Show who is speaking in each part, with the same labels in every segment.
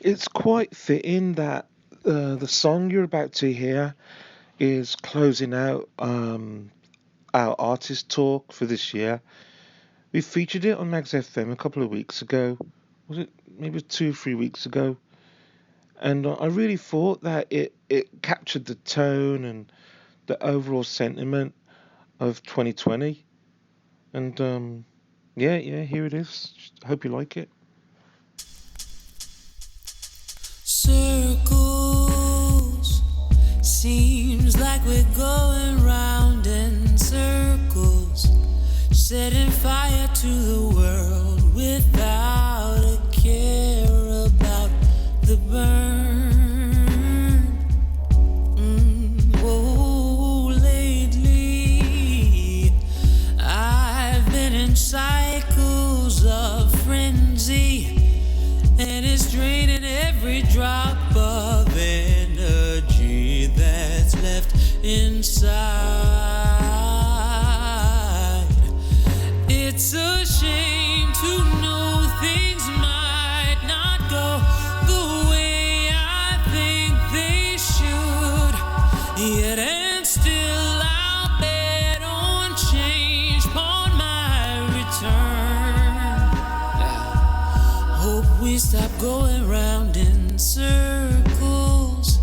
Speaker 1: It's quite fitting that the song you're about to hear is closing out our artist talk for this year. We featured it on Magz FM a couple of weeks ago. Was it maybe 2, 3 weeks ago? And I really thought that it captured the tone and the overall sentiment of 2020. And yeah, here it is. Hope you like it.
Speaker 2: Circles, seems like we're going round in circles, setting fire to the world without a care about the burn. Whoa, lately I've been in cycles of frenzy, and it's draining every drop of energy that's left inside. It's a shame to know things might not go the way I think they should, yet and still I'll bet on change upon my return. Hope we stop going round in circles.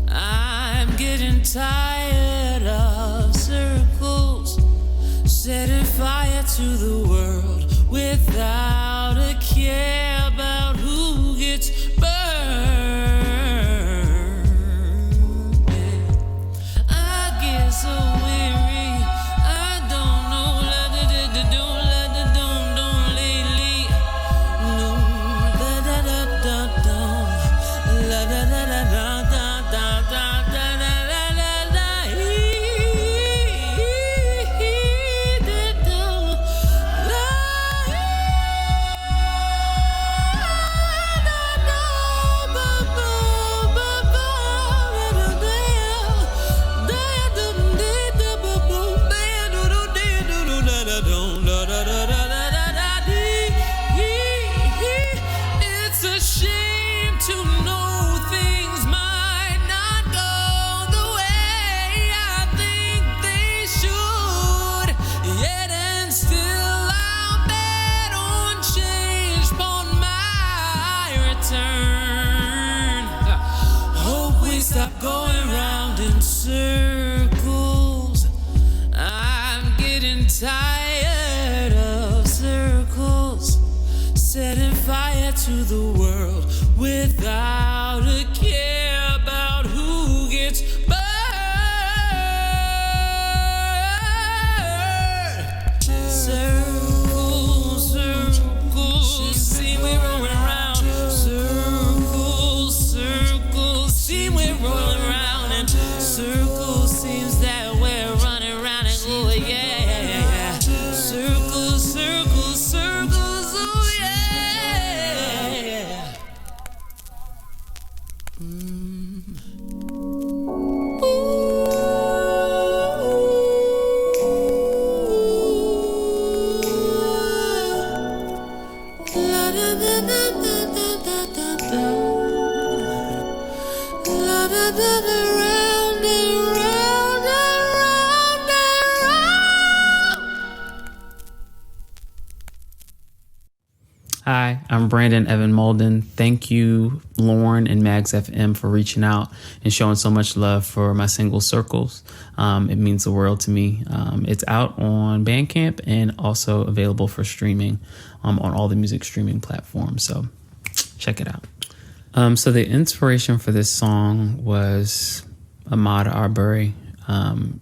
Speaker 2: I'm getting tired of circles, setting fire to the world without a care about who gets burned. I get so weary, I don't know don't lately. No, la da da da da, la da da da da da da da da la la la. It's a shame to know things might not go the way I think they should, yet and still I'll bet on change upon my return. Hope we stop going round in circles. I'm getting tired of circles, setting fire to the world without a care about who gets burned. Circles, circles, see we rolling around. Circles, circles, see we rolling around. And circles, seems that we're running around and oh yeah. Circles, circles, circles, oh yeah. Round and round and round and round.
Speaker 3: Hi, I'm Brandon Evan Moulden. Thank you, Lauren and Magz FM, for reaching out and showing so much love for my single Circles. It means the world to me. It's out on Bandcamp and also available for streaming on all the music streaming platforms. So check it out. So the inspiration for this song was Ahmaud Arbery,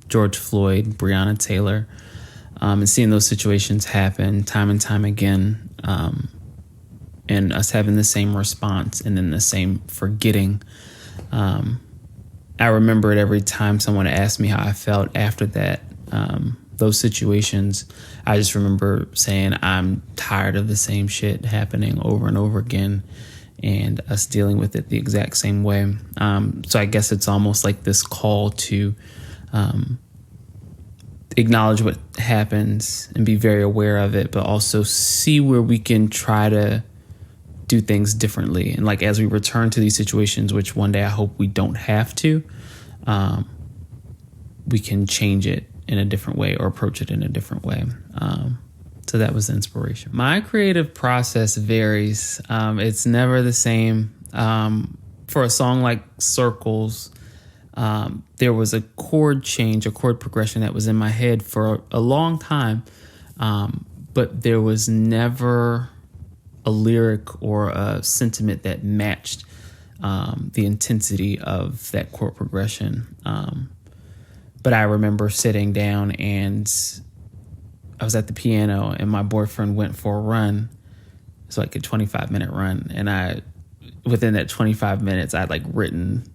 Speaker 3: George Floyd, Breonna Taylor, and seeing those situations happen time and time again, and us having the same response and then the same forgetting. I remember it every time someone asked me how I felt after that. Those situations, I just remember saying I'm tired of the same shit happening over and over again, and us dealing with it the exact same way. So I guess it's almost like this call to acknowledge what happens and be very aware of it, but also see where we can try to do things differently. And like, as we return to these situations, which one day I hope we don't have to, we can change it in a different way or approach it in a different way. So that was the inspiration. My creative process varies. It's never the same. For a song like Circles, there was a chord change, a chord progression that was in my head for a long time. But there was never a lyric or a sentiment that matched the intensity of that chord progression. But I remember sitting down and I was at the piano and my boyfriend went for a run. It's like a 25-minute run. And within that 25 minutes, I'd like written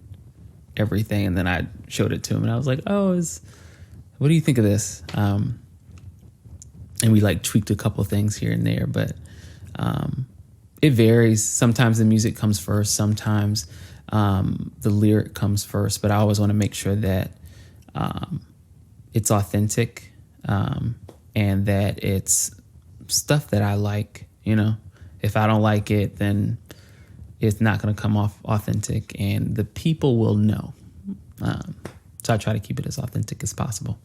Speaker 3: everything, and then I showed it to him and I was like, what do you think of this? And we like tweaked a couple things here and there, but it varies. Sometimes the music comes first, sometimes the lyric comes first, but I always want to make sure that it's authentic, and that it's stuff that I like. If I don't like it, then it's not going to come off authentic, and the people will know. So I try to keep it as authentic as possible.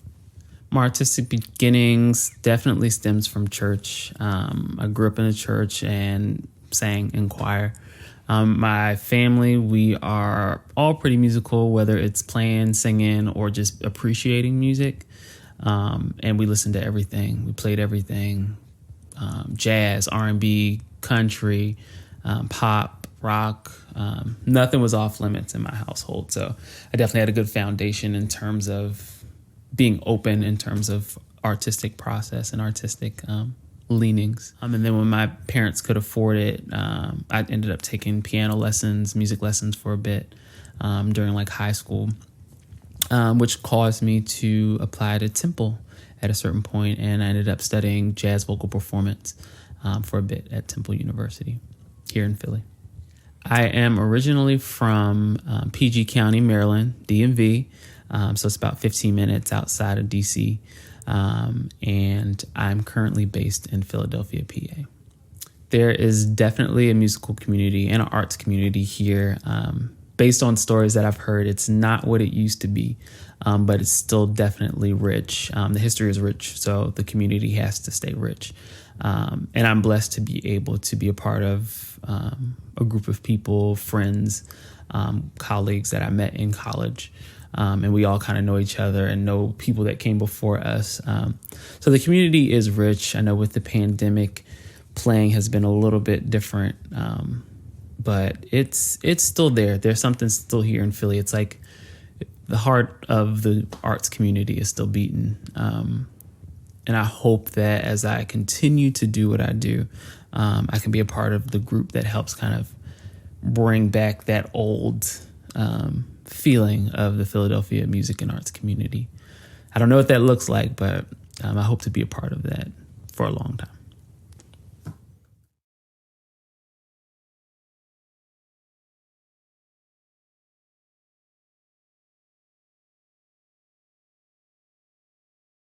Speaker 3: My artistic beginnings definitely stems from church. I grew up in a church and sang in choir. My family, we are all pretty musical, whether it's playing, singing, or just appreciating music. And we listened to everything. We played everything. Jazz, R&B, country, pop, rock. Nothing was off limits in my household. So I definitely had a good foundation in terms of being open in terms of artistic process and artistic leanings. And then when my parents could afford it, I ended up taking piano lessons, music lessons for a bit during like high school, which caused me to apply to Temple at a certain point, and I ended up studying jazz vocal performance for a bit at Temple University here in Philly. I am originally from PG County, Maryland, DMV, so it's about 15 minutes outside of DC, and I'm currently based in Philadelphia, PA. There is definitely a musical community and an arts community here. Based on stories that I've heard, it's not what it used to be, but it's still definitely rich. The history is rich, so the community has to stay rich. And I'm blessed to be able to be a part of a group of people, friends, colleagues that I met in college. And we all kind of know each other and know people that came before us. So the community is rich. I know with the pandemic, playing has been a little bit different, but it's still there. There's something still here in Philly. It's like the heart of the arts community is still beating. And I hope that as I continue to do what I do, I can be a part of the group that helps kind of bring back that old feeling of the Philadelphia music and arts community. I don't know what that looks like, but I hope to be a part of that for a long time.